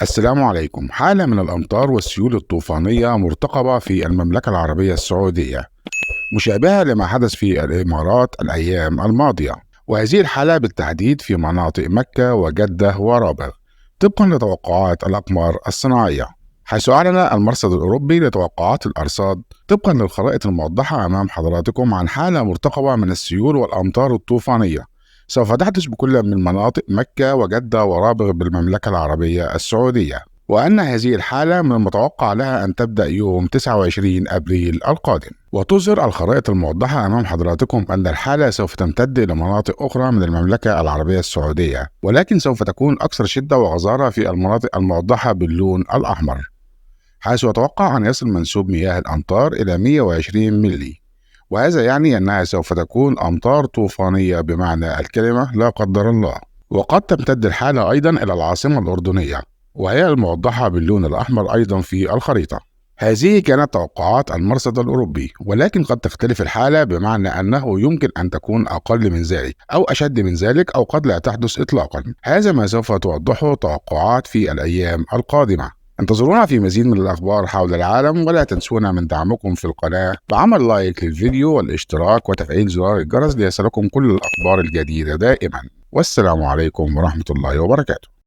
السلام عليكم. حالة من الأمطار والسيول الطوفانية مرتقبة في المملكة العربية السعودية، مشابهة لما حدث في الإمارات الأيام الماضية، وهذه الحالة بالتحديد في مناطق مكة وجدة ورابغ، طبقا لتوقعات الأقمار الصناعية، حيث أعلن المرصد الأوروبي لتوقعات الأرصاد طبقا للخرائط الموضحة أمام حضراتكم عن حالة مرتقبة من السيول والأمطار الطوفانية سوف تحدث بكل من مناطق مكة وجدة ورابغ بالمملكة العربية السعودية، وأن هذه الحالة من المتوقع لها أن تبدأ يوم 29 أبريل القادم. وتظهر الخرائط الموضحة أمام حضراتكم أن الحالة سوف تمتد إلى مناطق أخرى من المملكة العربية السعودية، ولكن سوف تكون أكثر شدة وغزارة في المناطق الموضحة باللون الأحمر، حيث يتوقع أن يصل منسوب مياه الأمطار إلى 120 ملي، وهذا يعني أنها سوف تكون أمطار طوفانية بمعنى الكلمة لا قدر الله. وقد تمتد الحالة أيضا إلى العاصمة الأردنية، وهي الموضحة باللون الأحمر أيضا في الخريطة. هذه كانت توقعات المرصد الأوروبي، ولكن قد تختلف الحالة بمعنى أنه يمكن أن تكون أقل من ذلك أو أشد من ذلك أو قد لا تحدث إطلاقا. هذا ما سوف توضحه توقعات في الأيام القادمة. انتظرونا في مزيد من الأخبار حول العالم، ولا تنسونا من دعمكم في القناة بعمل لايك للفيديو والاشتراك وتفعيل زرار الجرس ليصلكم كل الأخبار الجديدة دائما. والسلام عليكم ورحمة الله وبركاته.